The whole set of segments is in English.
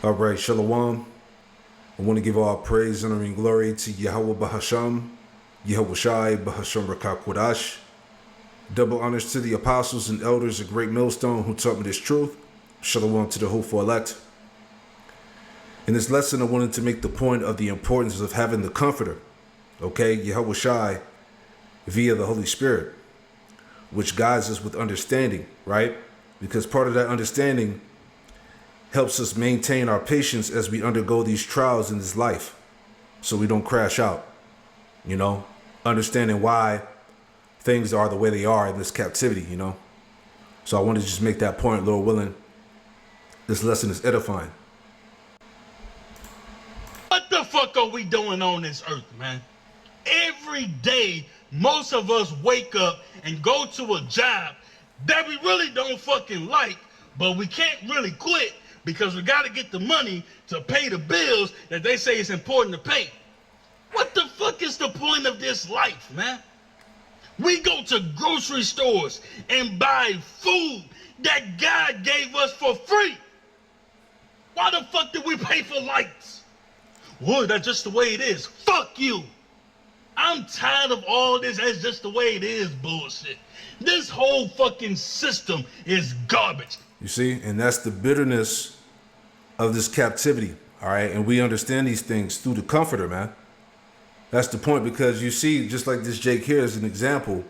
All right, Shalom. I want to give all praise, honor, and glory to YAHAWAH BAHASHAM, YAHAWASHI, BAHASHAM QADASH. Double honors to the apostles and elders of Great Millstone who taught me this truth. Shalom to the hopeful elect. In this lesson, I wanted to make the point of the importance of having the Comforter, okay, YAHAWASHI, via the Holy Spirit, which guides us with understanding, right? Because part of that understanding helps us maintain our patience as we undergo these trials in this life so we don't crash out, you know, understanding why things are the way they are in this captivity, you know. So I want to just make that point, Lord willing. This lesson is edifying. What the fuck are we doing on this earth, man? Every day, most of us wake up and go to a job that we really don't fucking like, but we can't really quit because we got to get the money to pay the bills that they say is important to pay. What the fuck is the point of this life, man? We go to grocery stores and buy food that God gave us for free. Why the fuck did we pay for lights? Well, that's just the way it is. Fuck you. I'm tired of all this "that's just the way it is" bullshit. This whole fucking system is garbage. You see, and that's the bitterness of this captivity, all right? And we understand these things through the Comforter, man. That's the point, because you see, just like this Jake here is an example,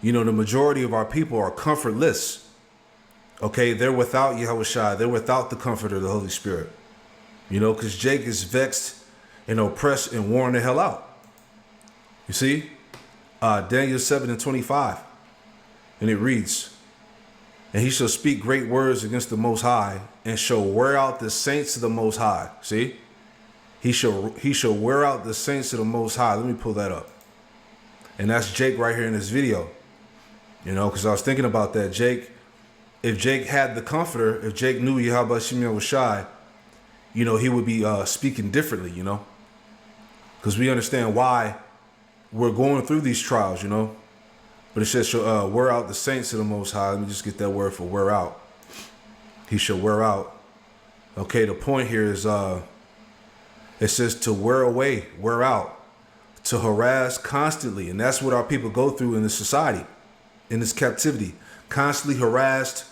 you know, the majority of our people are comfortless, okay? They're without YAHAWASHI. They're without the Comforter, the Holy Spirit, you know, because Jake is vexed and oppressed and worn the hell out. You see, Daniel 7:25, and it reads, "And he shall speak great words against the Most High, and shall wear out the saints of the Most High." See, he shall wear out the saints of the Most High. Let me pull that up, and that's Jake right here in this video. You know, because I was thinking about that. Jake, if Jake had the Comforter, if Jake knew YAHAWASHI, you know, he would be speaking differently. You know, because we understand why we're going through these trials. You know. But it says, shall wear out the saints of the Most High. Let me just get that word for wear out. He shall wear out. Okay, the point here is, it says to wear away, wear out, to harass constantly. And that's what our people go through in this society, in this captivity. Constantly harassed,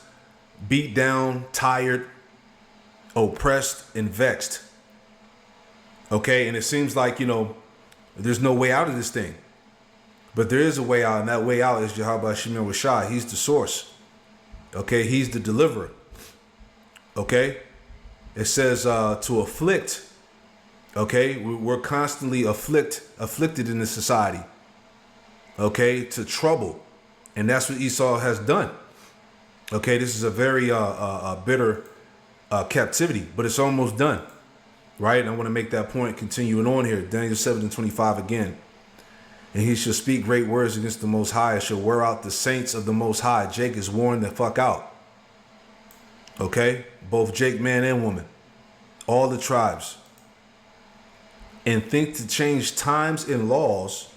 beat down, tired, oppressed, and vexed. Okay, and it seems like, you know, there's no way out of this thing. But there is a way out, and that way out is YAHAWASHI. He's the source. Okay, he's the deliverer. Okay, it says to afflict. Okay, we're constantly afflicted in this society. Okay, to trouble, and that's what Esau has done. Okay, this is a very bitter captivity, but it's almost done, right? And I want to make that point continuing on here. Daniel 7:25 again. "And he shall speak great words against the Most High, and shall wear out the saints of the Most High." Jake is worn the fuck out. Okay? Both Jake, man and woman. All the tribes. "And think to change times and laws,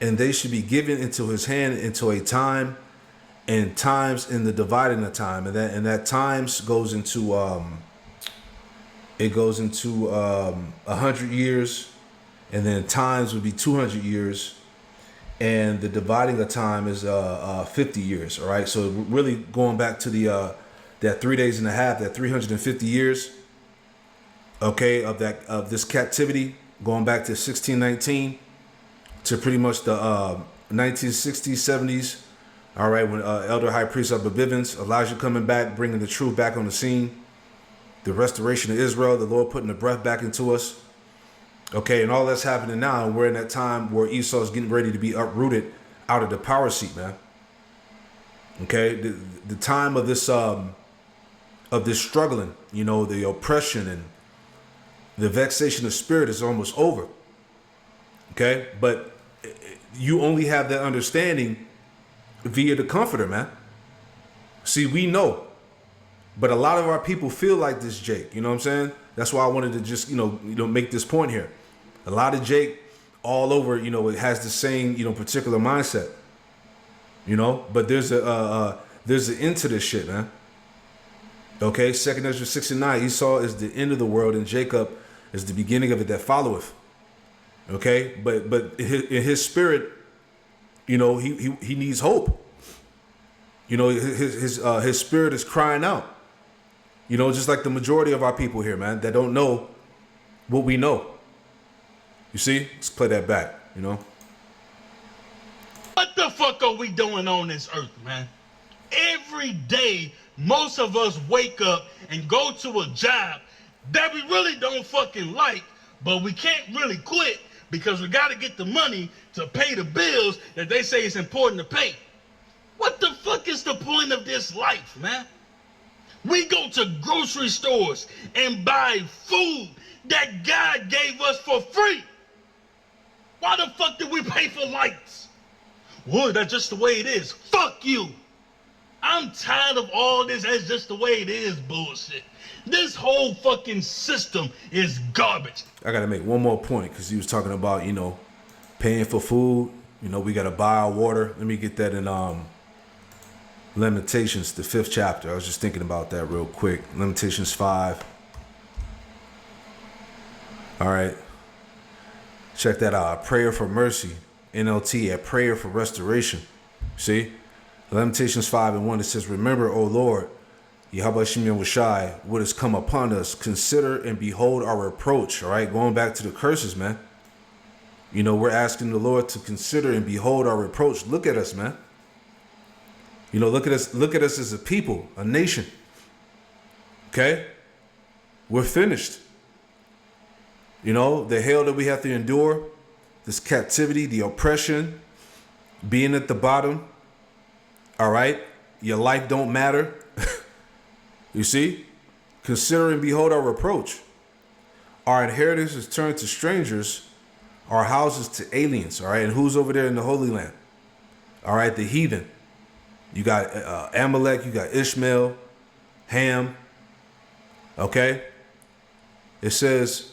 and they should be given into his hand into a time, and times in the dividing of time." And that times goes into 100 years, and then times would be 200 years. And the dividing of time is 50 years, all right? So really going back to the that 3 days and a half, that 350 years, okay, of this captivity, going back to 1619 to pretty much the 1960s, 70s, all right, when Elder High Priest Abba Bivens, Elijah coming back, bringing the truth back on the scene, the restoration of Israel, the Lord putting the breath back into us. Okay, and all that's happening now, and we're in that time where Esau is getting ready to be uprooted out of the power seat, man. Okay, the time of this struggling, you know, the oppression and the vexation of spirit is almost over. Okay, but you only have that understanding via the Comforter, man. See, we know, but a lot of our people feel like this, Jake. You know what I'm saying? That's why I wanted to just, you know, make this point here. A lot of Jake all over, you know, it has the same, you know, particular mindset, you know, but there's an end to this shit, man. Okay, 2 Ezra 6 and 9. Esau is the end of the world, and Jacob is the beginning of it that followeth. Okay, but in his spirit, you know, he needs hope. You know, his spirit is crying out. You know, just like the majority of our people here, man, that don't know what we know. You see? Let's play that back, you know? What the fuck are we doing on this earth, man? Every day, most of us wake up and go to a job that we really don't fucking like, but we can't really quit because we got to get the money to pay the bills that they say is important to pay. What the fuck is the point of this life, man? We go to grocery stores and buy food that God gave us for free. Why the fuck did we pay for lights? Well, that's just the way it is. Fuck you. I'm tired of all this "that's just the way it is" bullshit. This whole fucking system is garbage. I got to make one more point because he was talking about, you know, paying for food. You know, we got to buy our water. Let me get that in Lamentations, the 5th chapter. I was just thinking about that real quick. Lamentations 5. All right. Check that out. A prayer for mercy. NLT, a prayer for restoration. See? Lamentations 5 and 1, it says, "Remember, O Lord, YAHAWASHI, what has come upon us. Consider and behold our reproach." All right, going back to the curses, man. You know, we're asking the Lord to consider and behold our reproach. Look at us, man. You know, look at us as a people, a nation. Okay? We're finished. You know, the hell that we have to endure, this captivity, the oppression, being at the bottom. All right? Your life don't matter. You see? Consider and behold our reproach. Our inheritance is turned to strangers, our houses to aliens. All right? And who's over there in the Holy Land? All right? The heathen. You got Amalek, you got Ishmael, Ham. Okay? It says,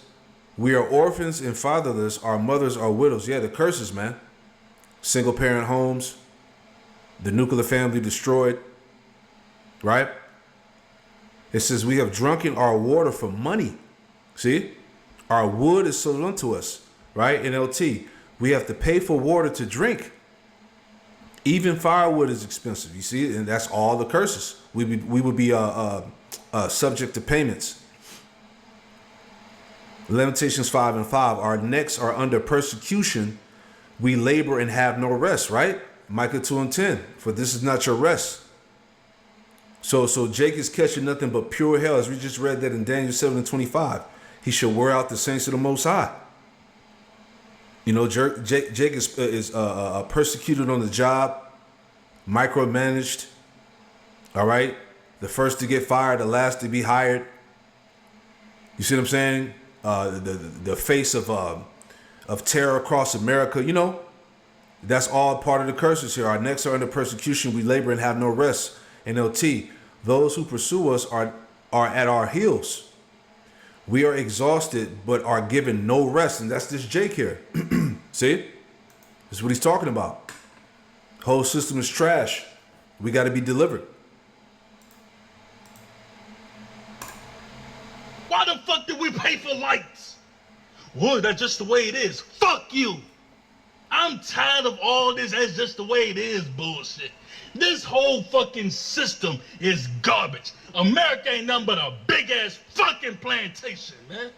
"We are orphans and fatherless, our mothers are widows." Yeah, the curses, man. Single parent homes, the nuclear family destroyed, right? It says, "We have drunken our water for money." See? Our wood is sold unto us, right? NLT. We have to pay for water to drink. Even firewood is expensive, you see? And that's all the curses. We would be subject to payments. Lamentations 5 and 5. "Our necks are under persecution. We labor and have no rest," right? Micah 2 and 10. "For this is not your rest." So Jake is catching nothing but pure hell, as we just read that in Daniel 7 and 25. He shall wear out the saints of the Most High. You know, Jake is persecuted on the job, micromanaged. All right, the first to get fired, the last to be hired. You see what I'm saying? The face of terror across America. You know, that's all part of the curses here. Our necks are under persecution. We labor and have no rest. NLT. "Those who pursue us are at our heels. We are exhausted, but are given no rest." And that's this Jake here. See? This is what he's talking about. Whole system is trash. We got to be delivered. Why the fuck did we pay for lights? Well, that's just the way it is. Fuck you. I'm tired of all this "that's just the way it is" bullshit. This whole fucking system is garbage. America ain't nothing but a big ass fucking plantation, man.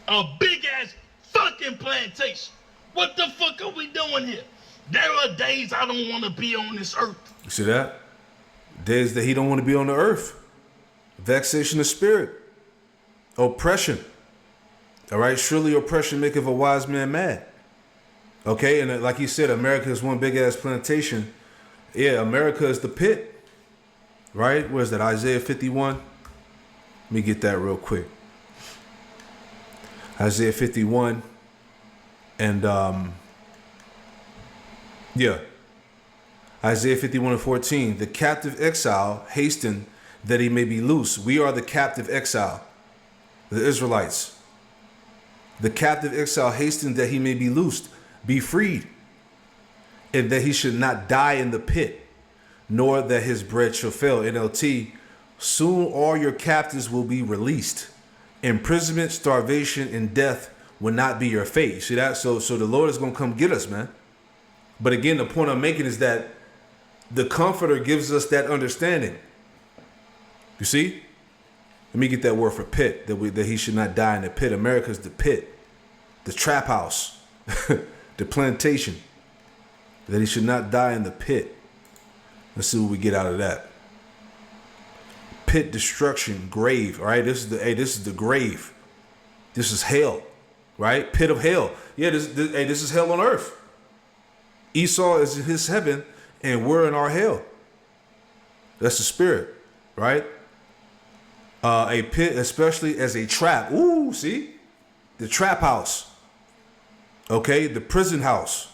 A big ass fucking plantation. What the fuck are we doing here? There are days I don't want to be on this earth. You see that? Days that he don't want to be on the earth. Vexation of spirit. Oppression. All right? "Surely oppression maketh a wise man mad." Okay? And like he said, America is one big ass plantation. Yeah, America is the pit. Right? Where's that? Isaiah 51. Let me get that real quick. Isaiah 51. And yeah. Isaiah 51 and 14. "The captive exile hasten that he may be loose." We are the captive exile. The Israelites. "The captive exile hasten that he may be loosed, be freed, and that he should not die in the pit, nor that his bread shall fail." NLT. Soon all your captives will be released. Imprisonment, starvation, and death will not be your fate. You see that? So the Lord is going to come get us, man. But again, the point I'm making is that the Comforter gives us that understanding. You see? Let me get that word for pit, that he should not die in the pit. America's the pit, the trap house, the plantation, that he should not die in the pit. Let's see what we get out of that. Pit, destruction, grave. All right, this is the grave. This is hell, right? Pit of hell. Yeah, this is hell on earth. Esau is in his heaven, and we're in our hell. That's the spirit, right? A pit, especially as a trap. Ooh, see? The trap house. Okay, the prison house.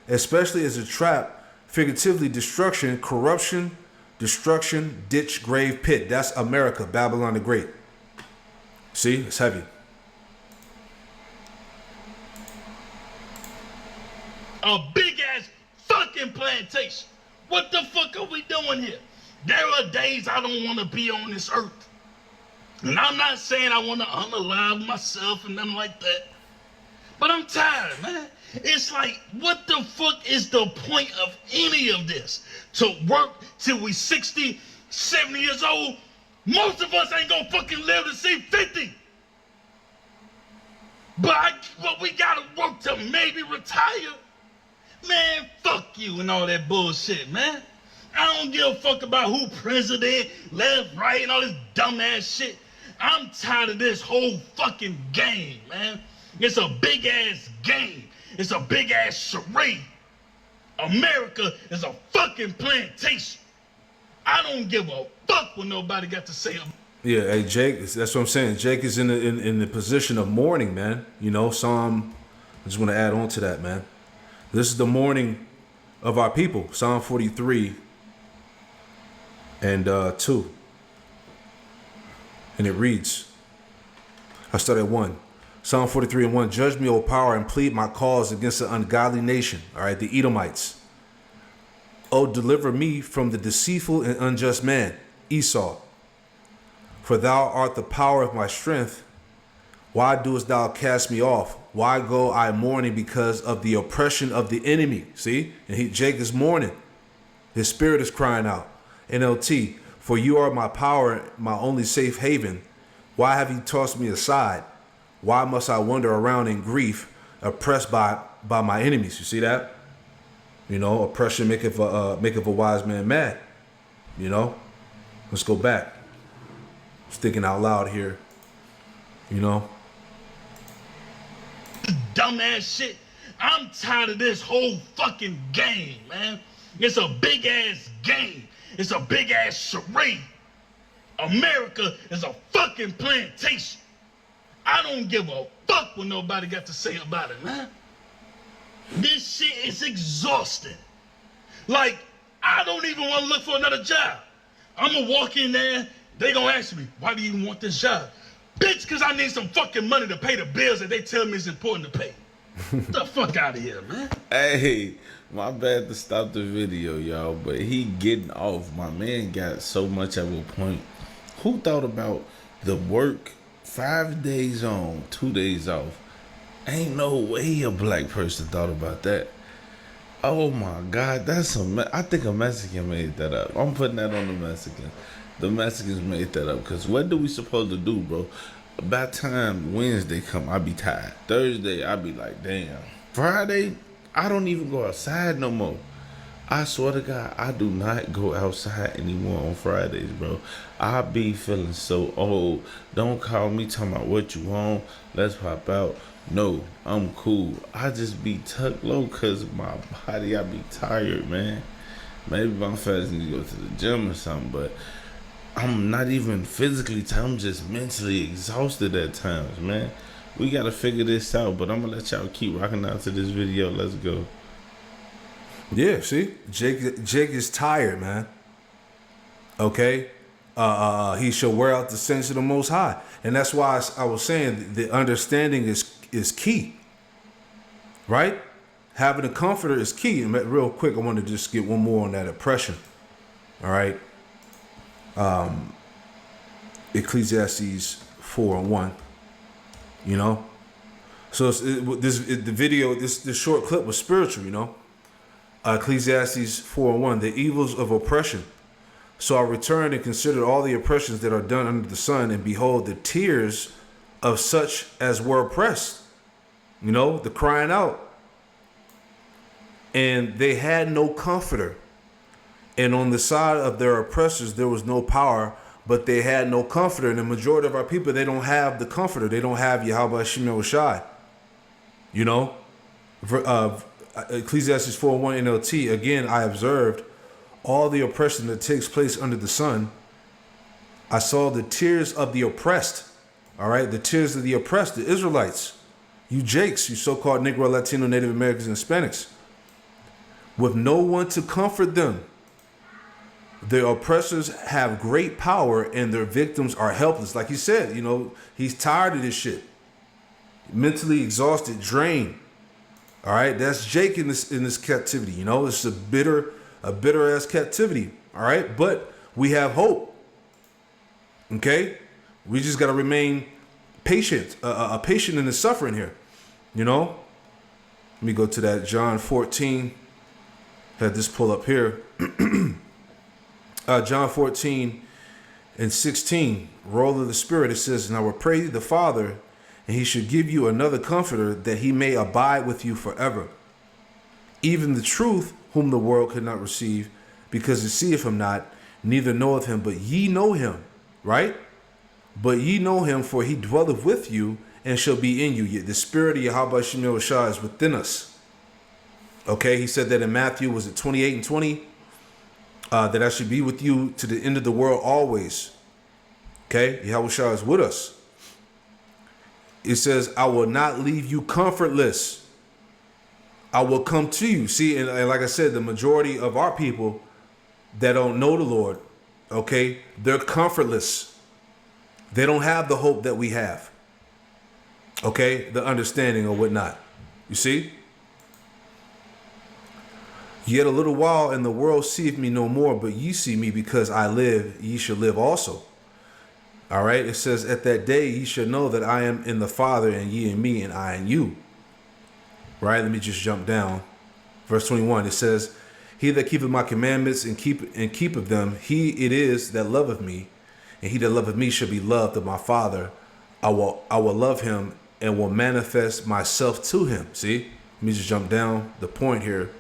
Especially as a trap, figuratively destruction, corruption, destruction, ditch, grave, pit. That's America, Babylon the Great. See, it's heavy. A big ass fucking plantation. What the fuck are we doing here? There are days I don't want to be on this earth. And I'm not saying I want to unalive myself and nothing like that. But I'm tired, man. It's like, what the fuck is the point of any of this? To work till we 60, 70 years old? Most of us ain't gonna fucking live to see 50. But we gotta work to maybe retire. Man, fuck you and all that bullshit, man. I don't give a fuck about who president, left, right, and all this dumbass shit. I'm tired of this whole fucking game, man. It's a big ass game. It's a big ass charade. America is a fucking plantation. I don't give a fuck what nobody got to say about it. Yeah, hey Jake, that's what I'm saying. Jake is in the position of mourning, man. You know, Psalm. I just want to add on to that, man. This is the mourning of our people. Psalm 43 and 2. And it reads, I start at 1. Psalm 43 and 1. Judge me, O power, and plead my cause against the ungodly nation. All right, the Edomites. O deliver me from the deceitful and unjust man, Esau. For thou art the power of my strength. Why doest thou cast me off? Why go I mourning because of the oppression of the enemy? See? And Jake is mourning. His spirit is crying out. NLT. For you are my power, my only safe haven. Why have you tossed me aside? Why must I wander around in grief, oppressed by my enemies? You see that? You know, oppression maketh a wise man mad. You know? Let's go back. Just thinking out loud here. You know? Dumbass shit. I'm tired of this whole fucking game, man. It's a big ass game. It's a big ass charade. America is a fucking plantation. I don't give a fuck what nobody got to say about it, man. This shit is exhausting. Like, I don't even want to look for another job. I'm gonna walk in there, they gonna ask me, why do you even want this job? Bitch, cause I need some fucking money to pay the bills that they tell me is important to pay. Get the fuck out of here, man. Hey, my bad to stop the video, y'all, but he getting off. My man got so much at one point. Who thought about the work 5 days on, 2 days off? Ain't no way a black person thought about that. Oh my God, that's I think a Mexican made that up. I'm putting that on the Mexicans. The Mexicans made that up, because what do we supposed to do, bro? By the time Wednesday come, I be tired. Thursday, I be like, damn. Friday, I don't even go outside no more. I swear to God, I do not go outside anymore on Fridays, bro. I be feeling so old. Don't call me talking about what you want. Let's pop out. No, I'm cool. I just be tucked low because my body, I be tired, man. Maybe my fast need to go to the gym or something, but I'm not even physically tired. I'm just mentally exhausted at times, man. We got to figure this out, but I'm going to let y'all keep rocking out to this video. Let's go. Yeah, see? Jake is tired, man. Okay? He shall wear out the saints of the Most High. And that's why I was saying the understanding is key. Right? Having a comforter is key. And real quick, I want to just get one more on that oppression. All right? Ecclesiastes 4:1. You know, so this short clip was spiritual. You know, Ecclesiastes 4:1. The evils of oppression. So I returned and considered all the oppressions that are done under the sun, and behold, the tears of such as were oppressed. You know, the crying out. And they had no comforter. And on the side of their oppressors, there was no power, but they had no comforter. And the majority of our people, they don't have the comforter. They don't have YAHAWASHI. You know, Ecclesiastes 4:1 NLT, again, I observed all the oppression that takes place under the sun. I saw the tears of the oppressed. All right, the tears of the oppressed, the Israelites, you Jakes, you so-called Negro, Latino, Native Americans, and Hispanics, with no one to comfort them. The oppressors have great power and their victims are helpless. Like he said, you know, he's tired of this shit. Mentally exhausted, drained. All right, that's Jake in this captivity. You know, it's a bitter ass captivity. All right, but we have hope. Okay, we just got to remain patient, patient in the suffering here. You know, let me go to that John 14. Had this pull up here. John 14:16, role of the Spirit. It says, "And I will pray the Father, and he should give you another comforter, that he may abide with you forever. Even the truth, whom the world could not receive, because it seeth him not, neither knoweth him, but ye know him." Right? But ye know him, for he dwelleth with you and shall be in you. Yet the Spirit of YAHAWASHI is within us. Okay, he said that in Matthew, was it 28:20? That I should be with you to the end of the world always. Okay, YAHAWASHI is with us. It says, "I will not leave you comfortless. I will come to you." See, and like I said, the majority of our people that don't know the Lord, okay, they're comfortless. They don't have the hope that we have. Okay, the understanding or whatnot. You see? "Yet a little while, and the world seeth me no more, but ye see me, because I live, ye shall live also." All right, it says, "At that day ye shall know that I am in the Father, and ye in me, and I in you." Right, let me just jump down. Verse 21, it says, "He that keepeth my commandments and keepeth them, he it is that loveth me, and he that loveth me shall be loved of my Father. I will love him and will manifest myself to him." See, let me just jump down the point here.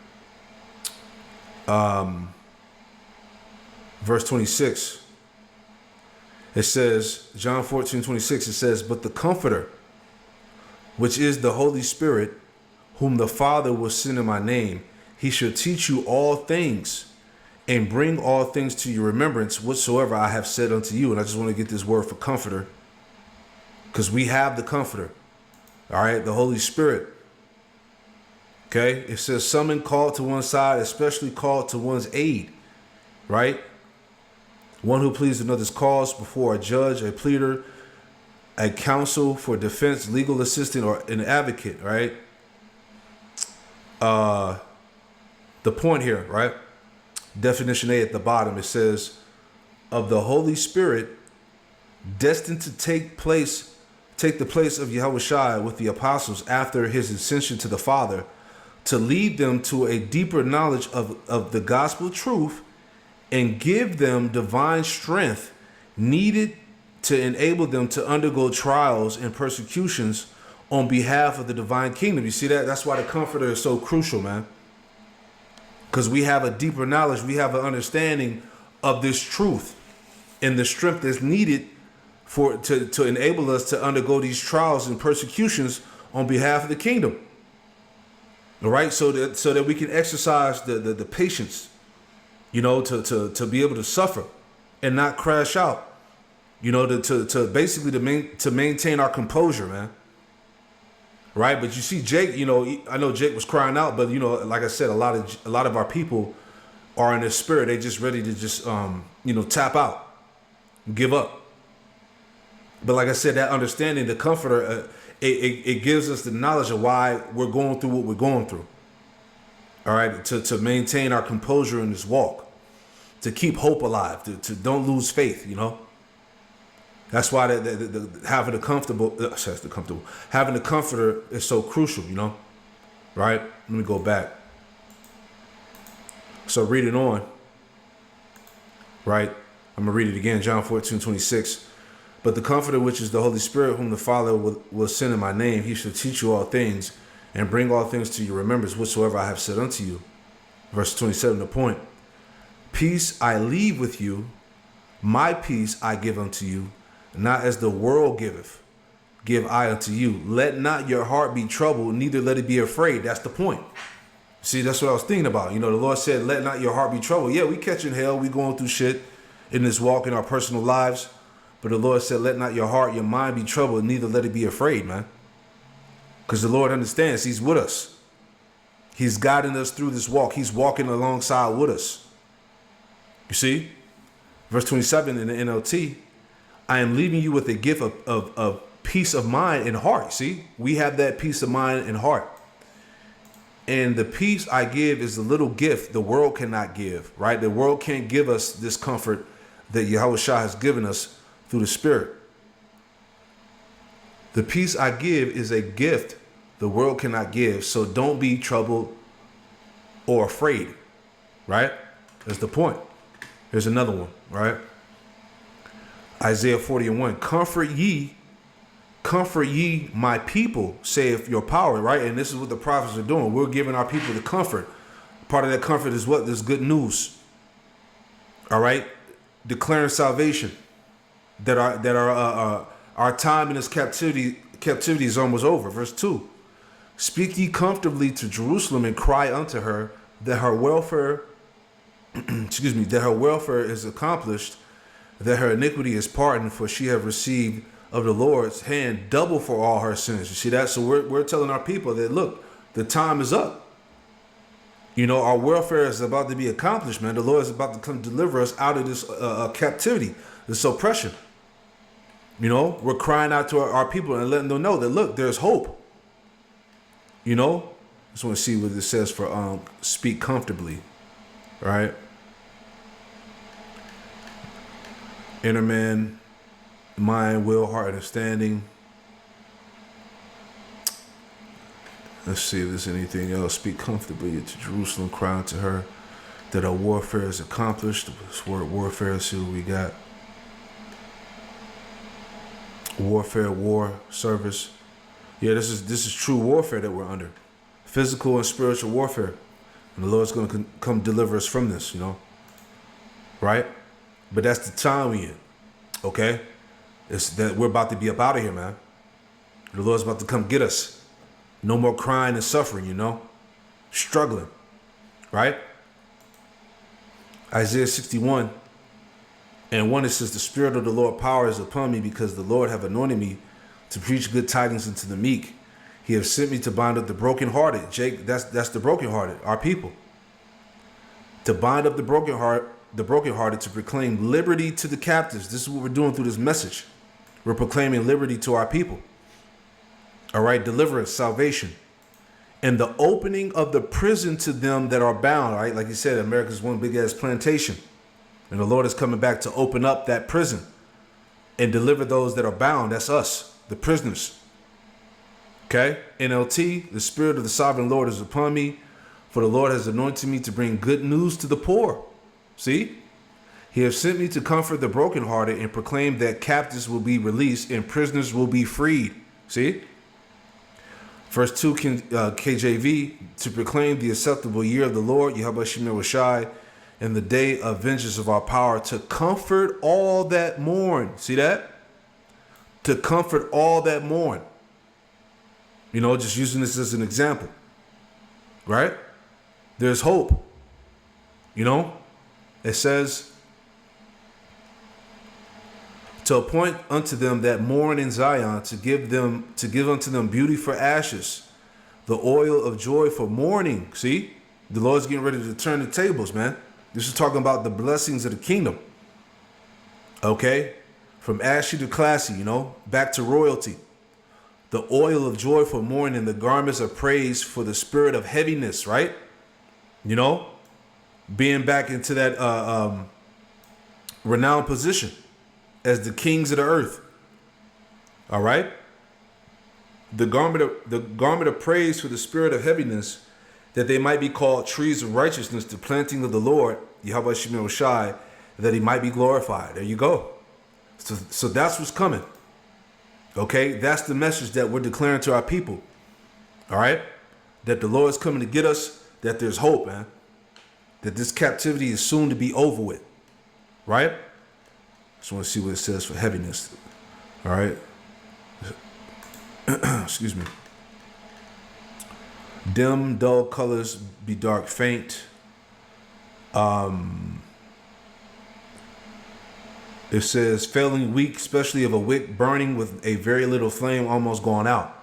Verse 26. It says, John 14:26, it says, "But the Comforter, which is the Holy Spirit, whom the Father will send in my name, he shall teach you all things, and bring all things to your remembrance, whatsoever I have said unto you." And I just want to get this word for comforter, because we have the Comforter. All right, the Holy Spirit. Okay, it says, "Summon, called to one side, especially called to one's aid." Right? "One who pleads another's cause before a judge, a pleader, a counsel for defense, legal assistant, or an advocate." Right? The point here, right? Definition A at the bottom, it says, "Of the Holy Spirit, destined to take the place of YAHAWASHI with the apostles after his ascension to the Father, to lead them to a deeper knowledge of the gospel truth, and give them divine strength needed to enable them to undergo trials and persecutions on behalf of the divine kingdom." You see that? That's why the Comforter is so crucial, man. Because we have a deeper knowledge, we have an understanding of this truth and the strength that's needed to enable us to undergo these trials and persecutions on behalf of the kingdom. All right, so that we can exercise the patience, you know, to be able to suffer and not crash out, you know, to basically to maintain our composure, man. Right, but you see, Jake, you know, I know Jake was crying out, but you know, like I said, a lot of our people are in their spirit. They just ready to just you know, tap out, give up. But like I said, that understanding, the Comforter, it gives us the knowledge of why we're going through what we're going through. All right, to maintain our composure in this walk, to keep hope alive, to don't lose faith, you know. That's why having having the comforter is so crucial, you know, right? Let me go back. So reading on, right? I'm going to read it again, John 14:26. But the Comforter, which is the Holy Spirit, whom the Father will send in my name, he shall teach you all things and bring all things to your remembrance, whatsoever I have said unto you. Verse 27, the point. Peace I leave with you, my peace I give unto you, not as the world giveth, give I unto you. Let not your heart be troubled, neither let it be afraid. That's the point. See, that's what I was thinking about. You know, the Lord said, let not your heart be troubled. Yeah, we catching hell, we going through shit in this walk in our personal lives. But the Lord said, let not your heart, your mind be troubled, neither let it be afraid, man. Because the Lord understands he's with us. He's guiding us through this walk. He's walking alongside with us. You see? Verse 27 in the NLT, I am leaving you with a gift of peace of mind and heart. See? We have that peace of mind and heart. And the peace I give is a little gift the world cannot give, right? The world can't give us this comfort that YAHAWASHI has given us through the Spirit. The peace I give is a gift the world cannot give. So don't be troubled or afraid, right? That's the point. Here's another one, right? Isaiah 40:1. Comfort ye my people, saith your power, right? And this is what the prophets are doing. We're giving our people the comfort. Part of that comfort is what? This good news. All right? Declaring salvation. That our time in this captivity is almost over. Verse 2. Speak ye comfortably to Jerusalem and cry unto her that her welfare that her welfare is accomplished, that her iniquity is pardoned, for she have received of the Lord's hand double for all her sins. You see that? So we're telling our people that, look, the time is up. You know, our welfare is about to be accomplished, man. The Lord is about to come deliver us out of this captivity, this oppression. You know, we're crying out to our people and letting them know that, look, there's hope. You know, just want to see what it says for speak comfortably, right? Inner man, mind, will, heart, understanding. Let's see if there's anything else. Speak comfortably to Jerusalem, cry unto her that our warfare is accomplished. This word warfare, see what we got. Warfare, war, service. Yeah, this is true warfare that we're under. Physical and spiritual warfare. And the Lord's going to come deliver us from this, you know. Right? But that's the time we in. Okay? It's that we're about to be up out of here, man. The Lord's about to come get us. No more crying and suffering, you know. Struggling. Right? Isaiah 61. And one, it says, the Spirit of the Lord power is upon me, because the Lord have anointed me to preach good tidings unto the meek. He have sent me to bind up the brokenhearted. Jake, that's the brokenhearted, our people. To bind up the brokenhearted, to proclaim liberty to the captives. This is what we're doing through this message. We're proclaiming liberty to our people. All right, deliverance, salvation. And the opening of the prison to them that are bound, right? Like you said, America's one big ass plantation. And the Lord is coming back to open up that prison and deliver those that are bound. That's us, the prisoners. Okay? NLT, the Spirit of the Sovereign Lord is upon me, for the Lord has anointed me to bring good news to the poor. See? He has sent me to comfort the brokenhearted and proclaim that captives will be released and prisoners will be freed. See? Verse 2 KJV, to proclaim the acceptable year of the Lord, YAHAWASHI, and the day of vengeance of our power, to comfort all that mourn. See that? To comfort all that mourn. You know, just using this as an example. Right? There's hope. You know? It says, to appoint unto them that mourn in Zion, to give unto them beauty for ashes, the oil of joy for mourning. See? The Lord's getting ready to turn the tables, man. This is talking about the blessings of the kingdom. Okay? From ashy to classy, you know, back to royalty. The oil of joy for mourning, the garments of praise for the spirit of heaviness, right? You know, being back into that renowned position as the kings of the earth. All right. The garment of praise for the spirit of heaviness, that they might be called trees of righteousness, the planting of the Lord, YAHAWASHI, that he might be glorified. There you go. So that's what's coming. Okay, that's the message that we're declaring to our people. All right, that the Lord is coming to get us, that there's hope, man. That this captivity is soon to be over with. Right? Just want to see what it says for heaviness. All right. Excuse me. Dim, dull colors be dark, faint. It says failing weak, especially of a wick burning with a very little flame almost gone out.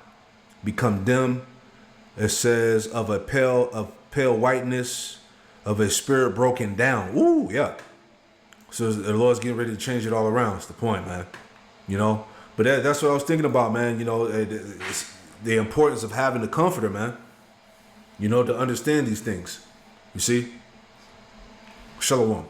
Become dim. It says of pale whiteness, of a spirit broken down. Ooh, yeah. So the Lord's getting ready to change it all around. That's the point, man. You know? But that's what I was thinking about, man. You know, it's the importance of having the comforter, man. You know, to understand these things. You see? Shalom.